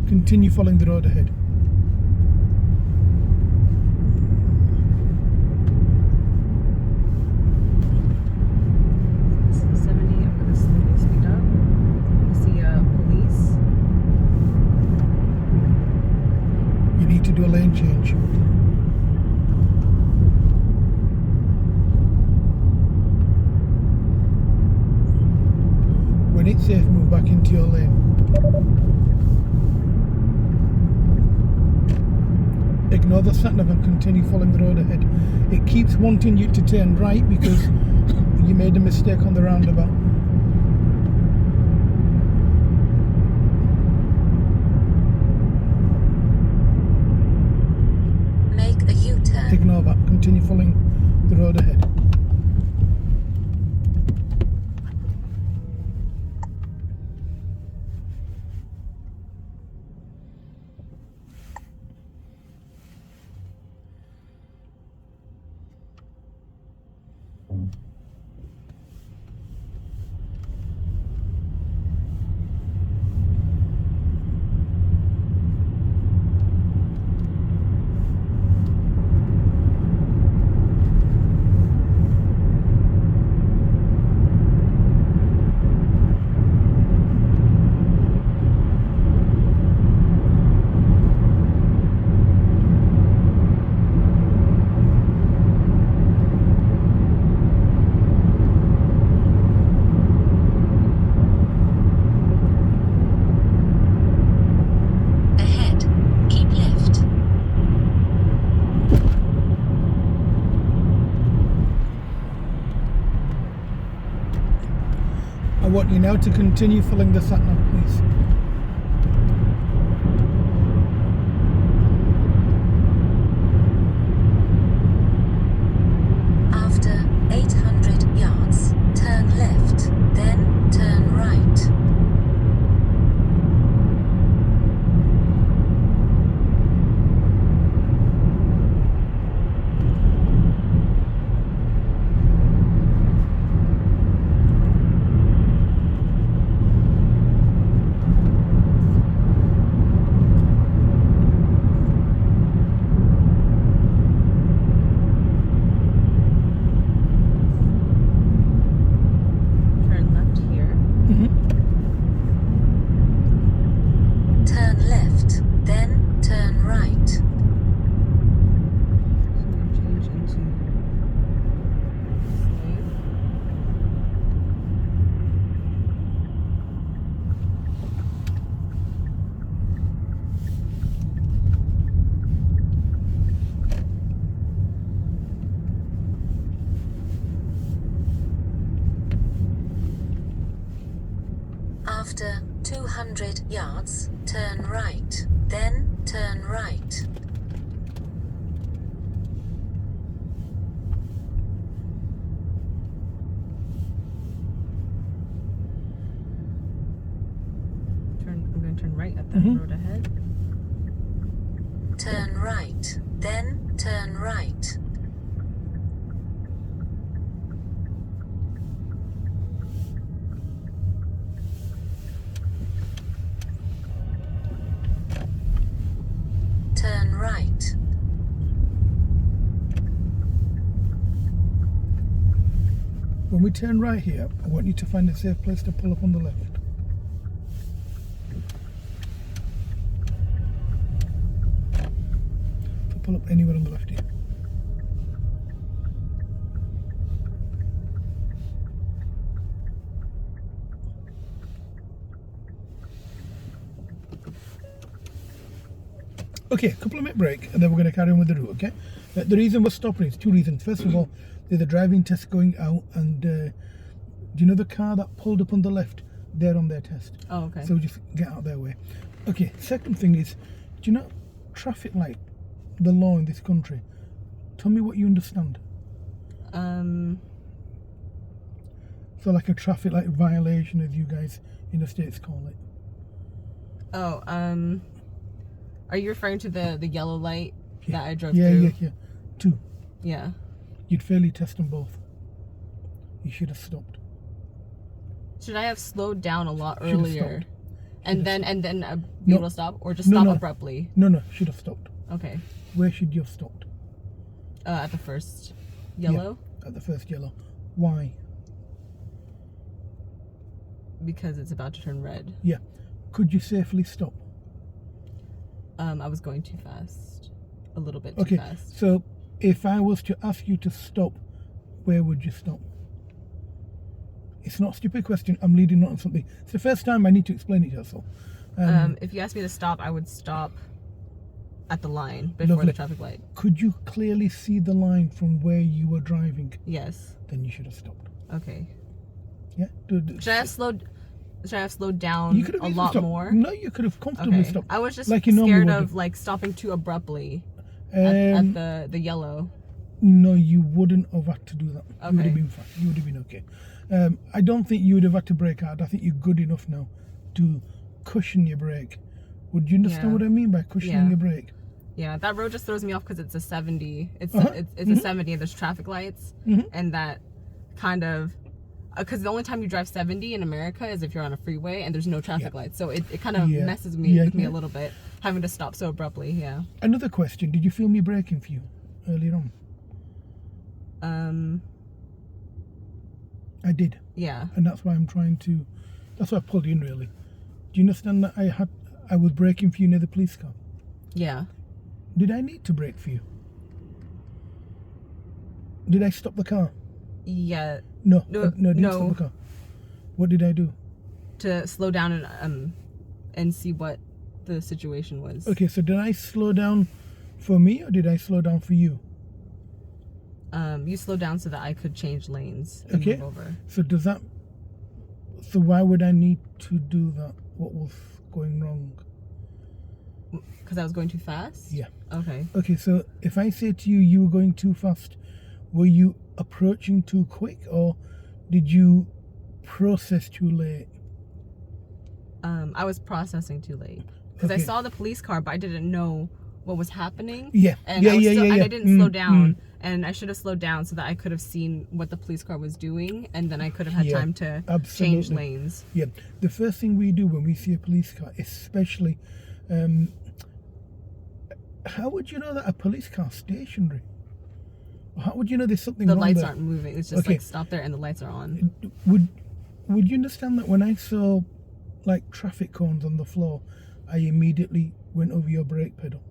Continue following the road ahead. This is 70. I'm going to slowly speed up. I see police. You need to do a lane change. When it's safe, move back into your lane. Ignore the sat-nav and continue following the road ahead. It keeps wanting you to turn right because you made a mistake on the roundabout. Make a U-turn. Ignore that. Continue following the road ahead. Ahead. Keep left. I want you now to continue following the sat-nav, please. After 800 yards, turn left, then turn right. Turn left here. Turn left, then turn right. So I'm going to change into slave. After 200 yards, turn right, then turn right. I'm going to turn right at that road ahead. Turn right, then turn right. Turn right. When we turn right here, I want you to find a safe place to pull up on the left. So pull up anywhere on the left here. Okay, a couple of minute break and then we're going to carry on with the route, okay? The reason we're stopping is two reasons. First of all, there's a driving test going out and do you know the car that pulled up on the left? They're on their test. Oh, okay. So just get out of their way. Okay, second thing is, do you know traffic light, the law in this country? Tell me what you understand. So like a traffic light violation, as you guys in the States call it. Oh, are you referring to the yellow light that I drove Yeah, through? yeah. Two. Yeah. You'd fairly test them both. You should have stopped. Should I have slowed down a lot Should have earlier stopped. and then be No. able to stop, or just No, stop no. abruptly? No, should have stopped. Okay. Where should you have stopped? At the first yellow, At the first yellow. Why? because it's about to turn red. Yeah. Could you safely stop? I was going too fast, a little bit too Okay. fast. So if I was to ask you to stop, where would you stop? It's not a stupid question. I'm leading on something. It's the first time I need to explain it to you. So, If you asked me to stop, I would stop at the line before Lovely. the traffic light. could you clearly see the line from where you were driving? Yes. Then you should have stopped. Okay. Yeah. Should I have slowed down You could have a easily lot stopped. more? No, you could have comfortably Okay. stopped. I was just like you normally scared would of do. like stopping too abruptly at Um, the yellow. No, you wouldn't have had to do that. You would Okay. have been fine. You would have been okay. I don't think you would have had to brake hard. I think you're good enough now to cushion your brake. Would you understand Yeah. what I mean by cushioning Yeah. your brake? Yeah, that road just throws me off because it's a 70. It's Uh-huh. it's a 70 and there's traffic lights, Mhm. and that kind of because the only time you drive 70 in America is if you're on a freeway and there's no traffic Yeah. lights. So it kind of Yeah. messes with Yeah, me yeah. a little bit having to stop so abruptly. Yeah. Another question. Did you feel me braking for you earlier on? I did. Yeah. And that's why I'm trying to... That's why I pulled you in, really. Do you understand that I was braking for you near the police car? Yeah. Did I need to brake for you? Did I stop the car? Yeah. No, No, I didn't no. stop the car. What did I do? To slow down and see what the situation was. Okay, so did I slow down for me or did I slow down for you? You slowed down so that I could change lanes and Okay. move over. So does that... So why would I need to do that? What was going wrong? Because I was going too fast? Yeah. Okay. Okay, so if I say to you, you were going too fast, were you approaching too quick or did you process too late? I was processing too late. Because I Okay. saw the police car, but I didn't know what was happening. Yeah, And yeah, I was yeah, still, yeah, and yeah. I didn't slow Mm, down. mm. And I should have slowed down so that I could have seen what the police car was doing, and then I could have had Yeah, time to change absolutely. lanes. Yeah, the first thing we do when we see a police car, especially, how would you know that a police car's stationary? How would you know there's something The wrong lights there? aren't moving. It's just Okay. like stop there and the lights are on. Would you understand that when I saw like traffic cones on the floor, I immediately went over your brake pedal?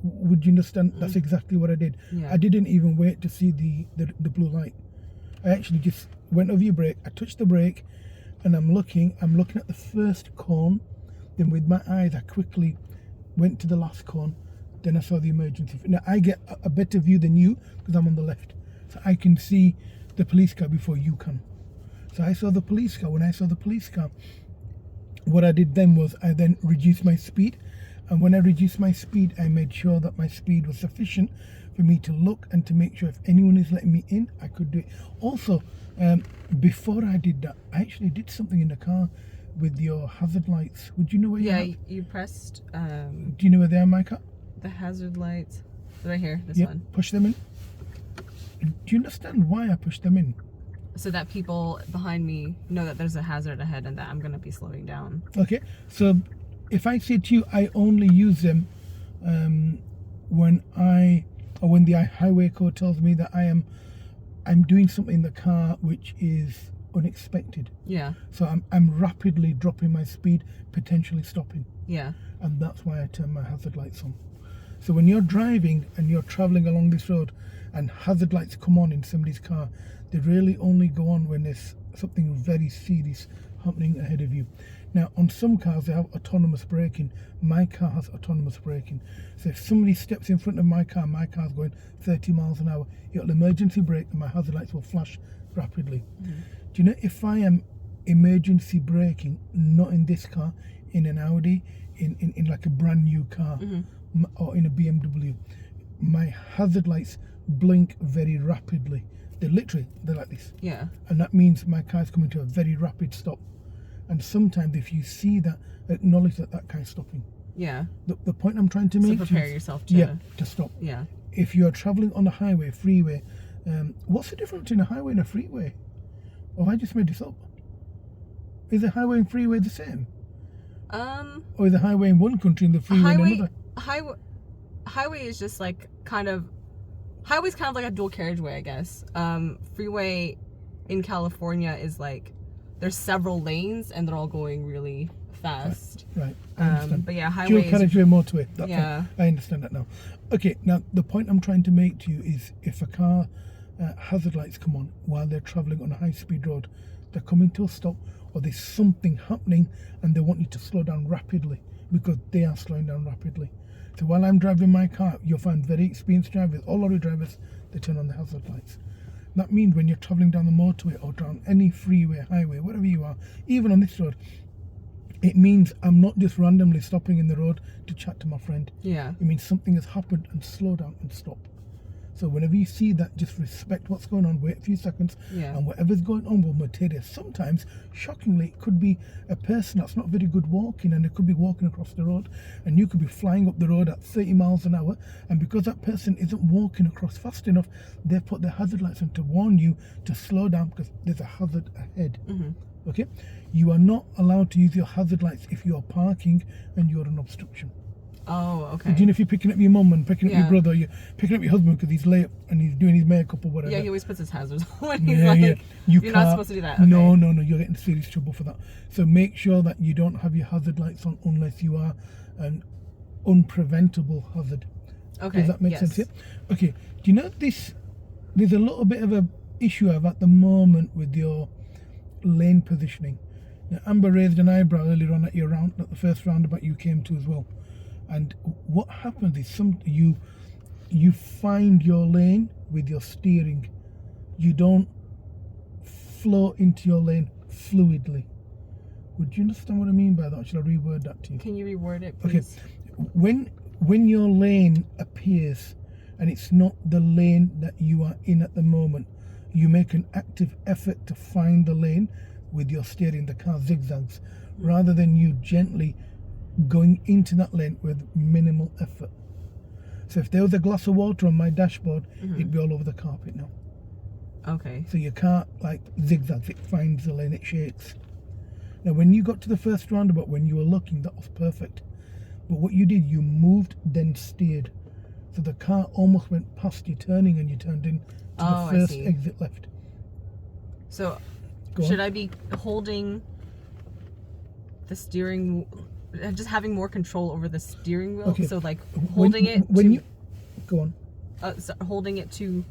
Would you understand? That's exactly what I did. Yeah. I didn't even wait to see the blue light. I actually just went over your brake. I touched the brake, and I'm looking at the first cone. Then with my eyes, I quickly went to the last cone. Then I saw the emergency. Now I get a better view than you because I'm on the left, so I can see the police car before you can. So I saw the police car. When I saw the police car, what I did then was I then reduced my speed. And when I reduced my speed, I made sure that my speed was sufficient for me to look and to make sure if anyone is letting me in, I could do it. Also, before I did that, I actually did something in the car with your hazard lights. Would you know where you Yeah, are? you pressed Do you know where they are, my car? the hazard lights. Right here, this Yeah, one. push them in. Do you understand why I pushed them in? So that people behind me know that there's a hazard ahead and that I'm going to be slowing down. Okay, so if I say to you, I only use them when the highway code tells me that I'm doing something in the car which is unexpected. Yeah. So I'm rapidly dropping my speed, potentially stopping, Yeah. and that's why I turn my hazard lights on. So when you're driving and you're traveling along this road and hazard lights come on in somebody's car, they really only go on when there's something very serious happening ahead of you. Now, on some cars, they have autonomous braking. My car has autonomous braking. So if somebody steps in front of my car's going 30 miles an hour, it'll emergency brake and my hazard lights will flash rapidly. Do you know, if I am emergency braking, not in this car, in an Audi, in like a brand new car, or in a BMW, my hazard lights blink very rapidly. They're like this. Yeah. And that means my car's coming to a very rapid stop. And sometimes if you see that, acknowledge that car's stopping. Yeah. The point I'm trying to So make prepare is, yourself to. yeah, to stop. Yeah. If you're traveling on a highway, freeway, what's the difference between a highway and a freeway? Or have I just made this up? Is a highway and freeway the same? Or is the highway in one country and the freeway in another? Highway is just like highway's kind of like a dual carriageway, I guess. Freeway in California is like there's several lanes and they're all going really fast. Right. I understand. But yeah, highway Dual is carriageway motorway. That's Yeah. fine. I understand that now. Okay, now the point I'm trying to make to you is if a car hazard lights come on while they're travelling on a high-speed road, they're coming to a stop or there's something happening and they want you to slow down rapidly because they are slowing down rapidly. So while I'm driving my car, you'll find very experienced drivers, all lorry drivers, they turn on the hazard lights. That means when you're travelling down the motorway or down any freeway, highway, wherever you are, even on this road, it means I'm not just randomly stopping in the road to chat to my friend. Yeah. It means something has happened and slow down and stop. So whenever you see that, just respect what's going on, wait a few seconds, Yeah. and whatever's going on will materialize. Sometimes, shockingly, it could be a person that's not very good walking and they could be walking across the road and you could be flying up the road at 30 miles an hour, and because that person isn't walking across fast enough, they've put their hazard lights on to warn you to slow down because there's a hazard ahead. Okay? You are not allowed to use your hazard lights if you are parking and you're an obstruction. Oh, okay. Do you know if you're picking up your mum and picking up your Yeah. brother, or you're picking up your husband because he's late and he's doing his makeup or whatever? Yeah, he always puts his hazards on when he's like, You you're can't, not supposed to do that. Okay. No, you're getting serious trouble for that. So make sure that you don't have your hazard lights on unless you are an unpreventable hazard. Okay. Does that make yes. sense? Yeah. Okay. Do you know this? There's a little bit of a issue I have at the moment with your lane positioning. Now, Amber raised an eyebrow earlier on at the first roundabout you came to as well. And what happens is you find your lane with your steering. You don't flow into your lane fluidly. Would you understand what I mean by that? Should I reword that to you? Can you reword it, please? Okay. When your lane appears and it's not the lane that you are in at the moment, you make an active effort to find the lane with your steering. The car zigzags rather than you gently going into that lane with minimal effort. So if there was a glass of water on my dashboard, it'd be all over the carpet now. Okay. So your car like zigzags, it finds the lane, it shakes. Now when you got to the first roundabout, when you were looking, that was perfect. But what you did, you moved, then steered. So the car almost went past you turning and you turned in to the first exit left. So Go should on. I be holding the steering, just having more control over the steering wheel? Okay. So like holding Go on. holding it to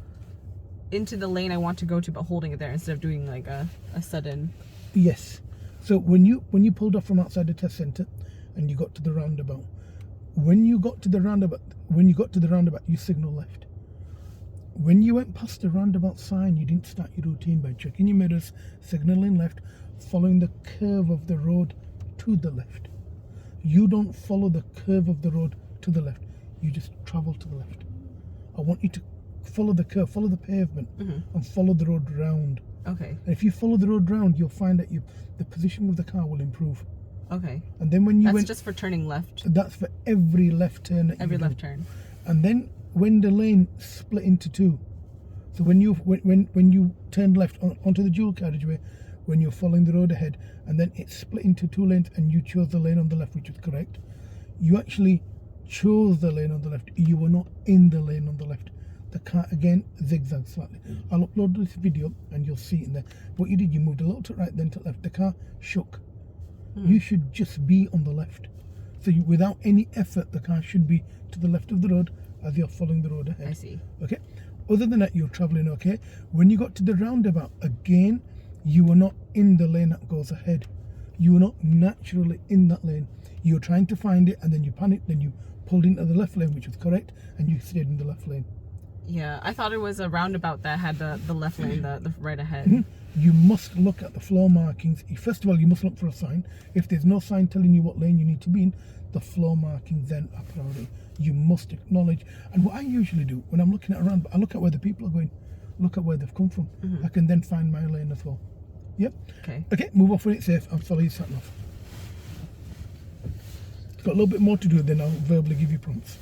into the lane I want to go to, but holding it there instead of doing like a sudden. Yes. So when you pulled off from outside the test centre and you got to the roundabout, when you got to the roundabout, you signal left. When you went past the roundabout sign, you didn't start your routine by checking your mirrors, signalling left, following the curve of the road to the left. You don't follow the curve of the road to the left. You just travel to the left. I want you to follow the curve, follow the pavement, and follow the road round. Okay. And if you follow the road round, you'll find that the position of the car will improve. Okay. And then when you That's just for turning left. that's for every left turn that Every you do. left turn. And then when the lane split into two, so when you turned left onto the dual carriageway, when you're following the road ahead, and then it split into two lanes and you chose the lane on the left, which was correct, you actually chose the lane on the left. You were not in the lane on the left. The car again zigzagged slightly. I'll upload this video and you'll see it in there. What you did, you moved a little to right, then to left. The car shook. You should just be on the left. So without any effort, the car should be to the left of the road as you're following the road ahead. I see. Okay. Other than that, you're traveling okay. When you got to the roundabout, again, you were not in the lane that goes ahead. You were not naturally in that lane. You were trying to find it, and then you panicked, then you pulled into the left lane, which was correct, and you stayed in the left lane. Yeah, I thought it was a roundabout that had the left lane, the right ahead. You must look at the floor markings. First of all, you must look for a sign. If there's no sign telling you what lane you need to be in, the floor markings then are priority. You must acknowledge. And what I usually do when I'm looking at a roundabout, I look at where the people are going, look at where they've come from. I can then find my lane as well. Yep. Okay. Okay, move off when it's safe and follow your sat nav. It's got a little bit more to do, then I'll verbally give you prompts.